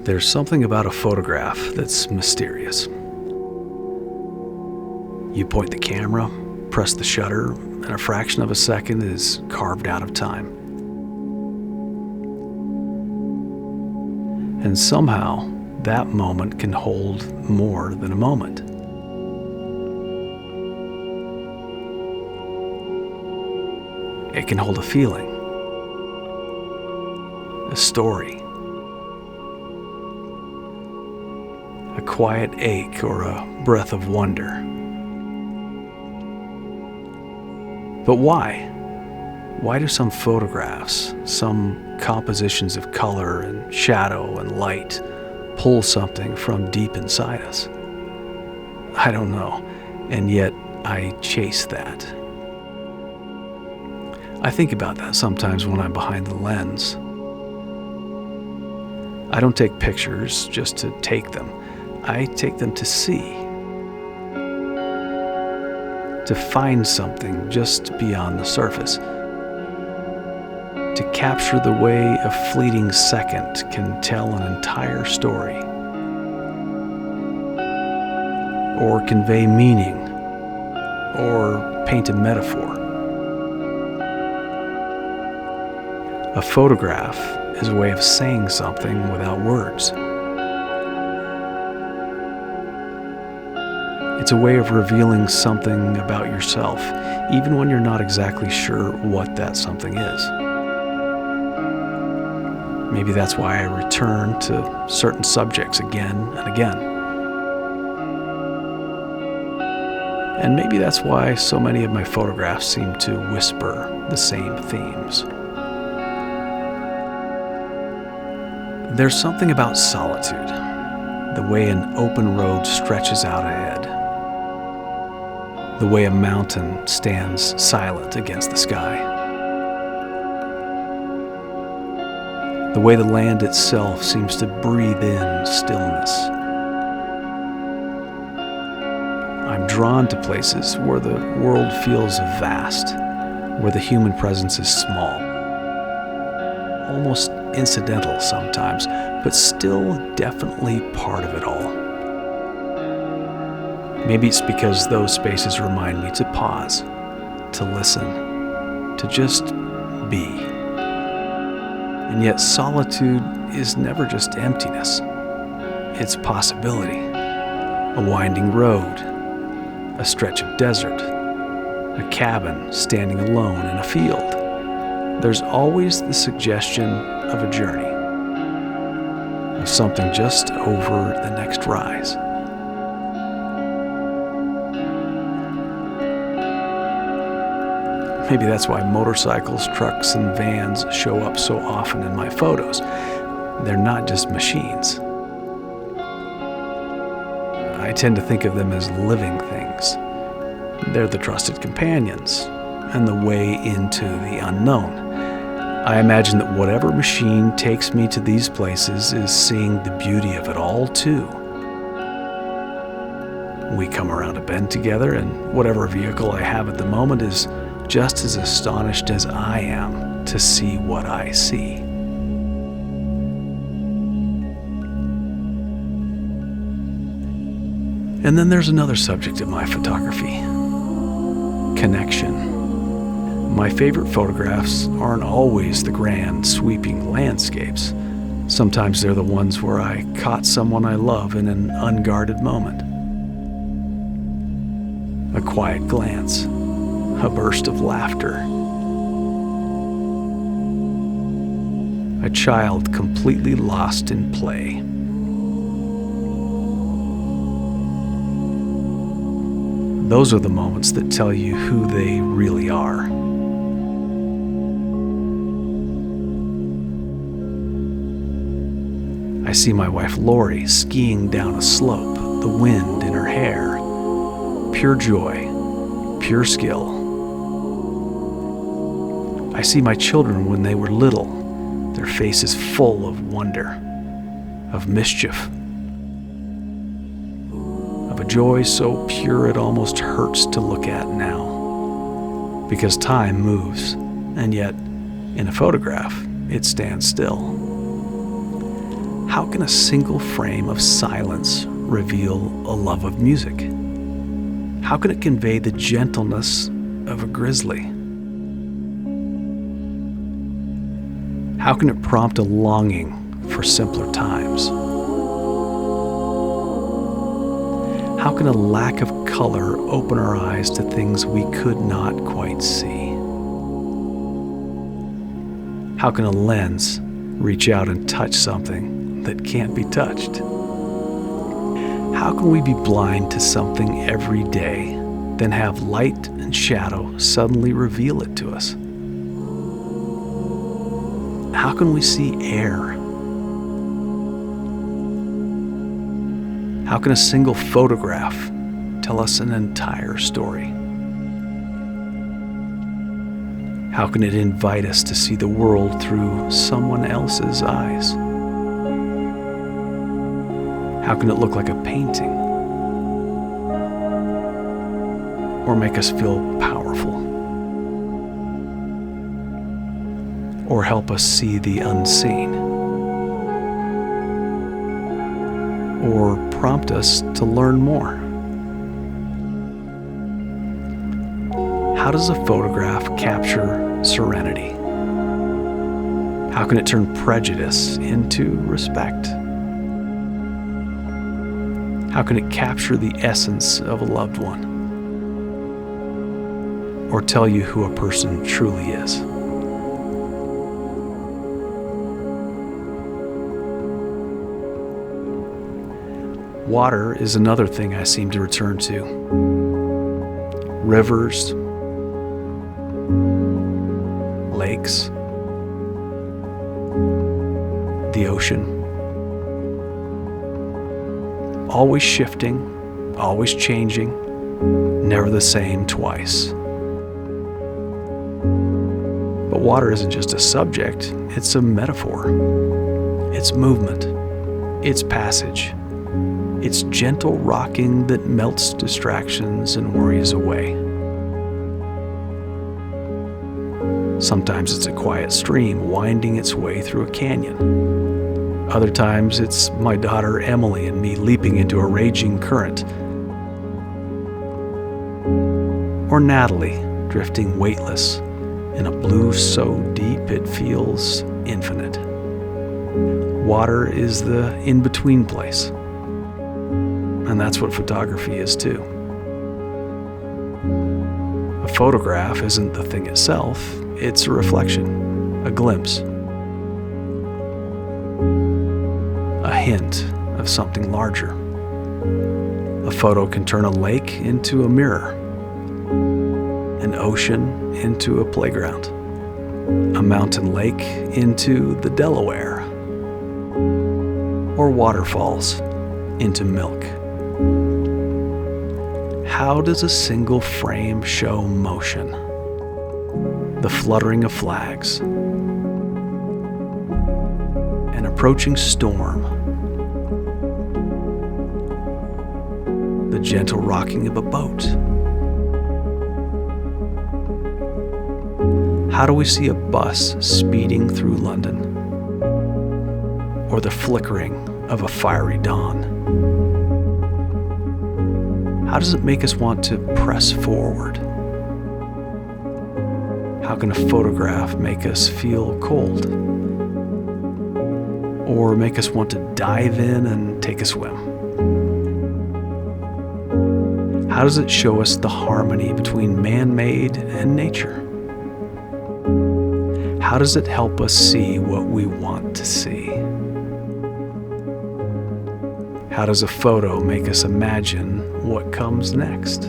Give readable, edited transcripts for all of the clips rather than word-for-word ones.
There's something about a photograph that's mysterious. You point the camera, press the shutter, and a fraction of a second is carved out of time. And somehow, that moment can hold more than a moment. It can hold a feeling, a story, a quiet ache or a breath of wonder. But why? Why do some photographs, some compositions of color and shadow and light pull something from deep inside us? I don't know, and yet I chase that. I think about that sometimes when I'm behind the lens. I don't take pictures just to take them. I take them to see, to find something just beyond the surface, to capture the way a fleeting second can tell an entire story, or convey meaning, or paint a metaphor. A photograph is a way of saying something without words. It's a way of revealing something about yourself, even when you're not exactly sure what that something is. Maybe that's why I return to certain subjects again and again. And maybe that's why so many of my photographs seem to whisper the same themes. There's something about solitude, the way an open road stretches out ahead, the way a mountain stands silent against the sky, the way the land itself seems to breathe in stillness. I'm drawn to places where the world feels vast, where the human presence is small, almost incidental sometimes, but still definitely part of it all. Maybe it's because those spaces remind me to pause, to listen, to just be. And yet solitude is never just emptiness. It's possibility, a winding road, a stretch of desert, a cabin standing alone in a field. There's always the suggestion of a journey, of something just over the next rise. Maybe that's why motorcycles, trucks, and vans show up so often in my photos. They're not just machines. I tend to think of them as living things. They're the trusted companions and the way into the unknown. I imagine that whatever machine takes me to these places is seeing the beauty of it all too. We come around a bend together, and whatever vehicle I have at the moment is just as astonished as I am to see what I see. And then there's another subject of my photography: connection. My favorite photographs aren't always the grand, sweeping landscapes. Sometimes they're the ones where I caught someone I love in an unguarded moment. A quiet glance, a burst of laughter, a child completely lost in play. Those are the moments that tell you who they really are. I see my wife Lori skiing down a slope, the wind in her hair. Pure joy, pure skill. I see my children when they were little, their faces full of wonder, of mischief, of a joy so pure it almost hurts to look at now. Because time moves, and yet, in a photograph, it stands still. How can a single frame of silence reveal a love of music? How can it convey the gentleness of a grizzly? How can it prompt a longing for simpler times? How can a lack of color open our eyes to things we could not quite see? How can a lens reach out and touch something that can't be touched? How can we be blind to something every day, then have light and shadow suddenly reveal it to us? How can we see air? How can a single photograph tell us an entire story? How can it invite us to see the world through someone else's eyes? How can it look like a painting? Or make us feel powerful? Or help us see the unseen? Or prompt us to learn more? How does a photograph capture serenity? How can it turn prejudice into respect? How can it capture the essence of a loved one? Or tell you who a person truly is? Water is another thing I seem to return to. Rivers, lakes, the ocean. Always shifting, always changing, never the same twice. But water isn't just a subject, it's a metaphor. It's movement, it's passage. It's gentle rocking that melts distractions and worries away. Sometimes it's a quiet stream winding its way through a canyon. Other times it's my daughter Emily and me leaping into a raging current. Or Natalie drifting weightless in a blue so deep it feels infinite. Water is the in-between place. And that's what photography is too. A photograph isn't the thing itself, it's a reflection, a glimpse, a hint of something larger. A photo can turn a lake into a mirror, an ocean into a playground, a mountain lake into the Delaware, or waterfalls into milk. How does a single frame show motion? The fluttering of flags, an approaching storm, the gentle rocking of a boat. How do we see a bus speeding through London? Or the flickering of a fiery dawn? How does it make us want to press forward? How can a photograph make us feel cold? Or make us want to dive in and take a swim? How does it show us the harmony between man-made and nature? How does it help us see what we want to see? How does a photo make us imagine what comes next?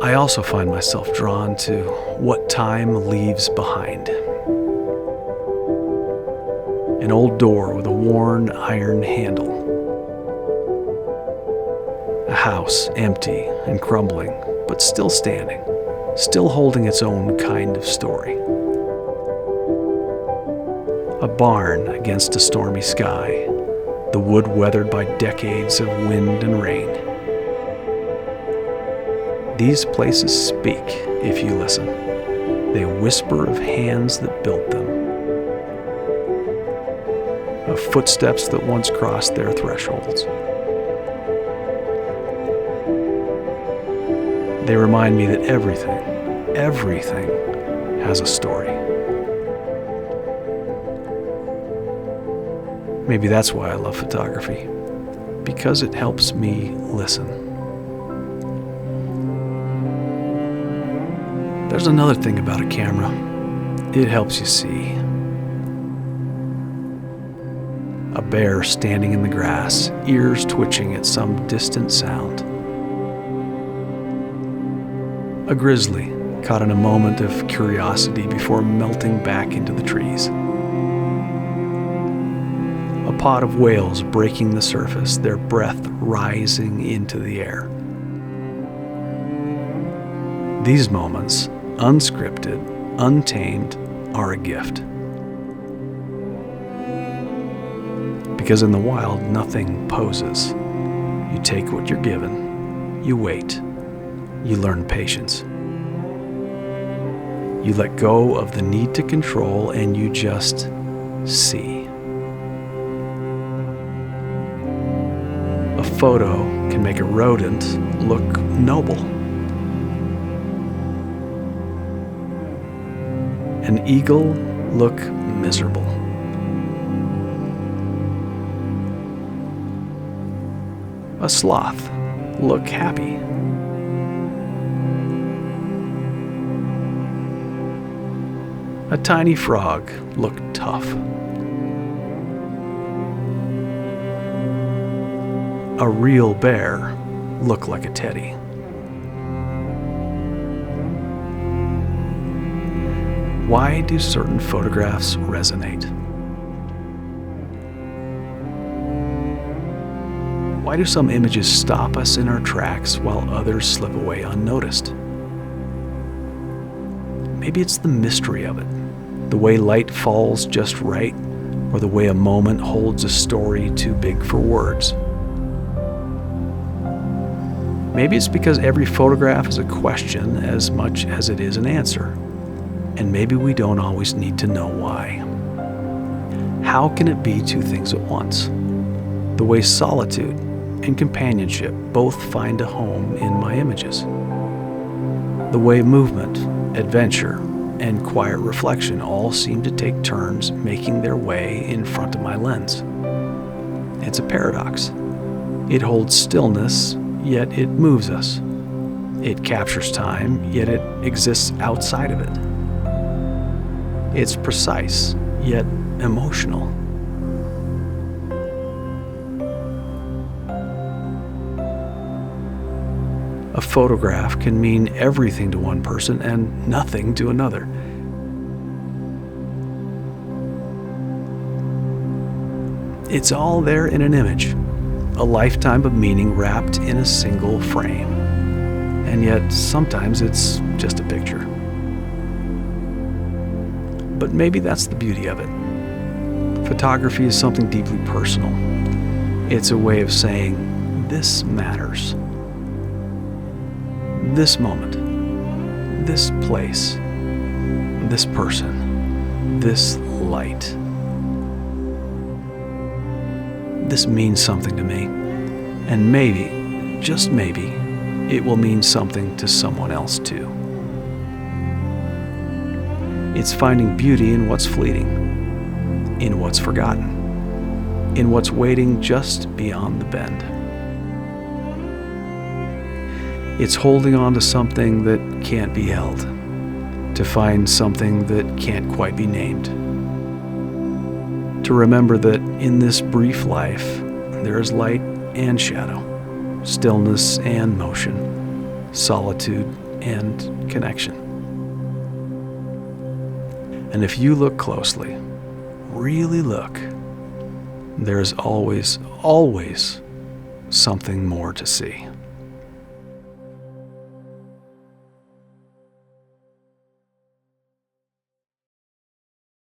I also find myself drawn to what time leaves behind. An old door with a worn iron handle. A house empty and crumbling, but still standing, still holding its own kind of story. A barn against a stormy sky, the wood weathered by decades of wind and rain. These places speak if you listen. They whisper of hands that built them, of footsteps that once crossed their thresholds. They remind me that everything has a story. Maybe that's why I love photography, because it helps me listen. There's another thing about a camera. It helps you see. A bear standing in the grass, ears twitching at some distant sound. A grizzly caught in a moment of curiosity before melting back into the trees. A pod of whales breaking the surface, their breath rising into the air. These moments, unscripted, untamed, are a gift. Because in the wild, nothing poses. You take what you're given, you wait, you learn patience. You let go of the need to control and you just see. A photo can make a rodent look noble. An eagle look miserable. A sloth look happy. A tiny frog look tough. A real bear look like a teddy. Why do certain photographs resonate? Why do some images stop us in our tracks while others slip away unnoticed? Maybe it's the mystery of it, the way light falls just right, or the way a moment holds a story too big for words. Maybe it's because every photograph is a question as much as it is an answer, and maybe we don't always need to know why. How can it be two things at once? The way solitude and companionship both find a home in my images. The way movement, adventure, and quiet reflection all seem to take turns making their way in front of my lens. It's a paradox. It holds stillness, yet it moves us. It captures time, yet it exists outside of it. It's precise, yet emotional. A photograph can mean everything to one person and nothing to another. It's all there in an image, a lifetime of meaning wrapped in a single frame. And yet, sometimes it's just a picture. But maybe that's the beauty of it. Photography is something deeply personal. It's a way of saying, this matters. This moment, this place, this person, this light. This means something to me, and maybe, just maybe, it will mean something to someone else too. It's finding beauty in what's fleeting, in what's forgotten, in what's waiting just beyond the bend. It's holding on to something that can't be held, to find something that can't quite be named. To remember that in this brief life, there is light and shadow, stillness and motion, solitude and connection. And if you look closely, really look, there is always, always something more to see.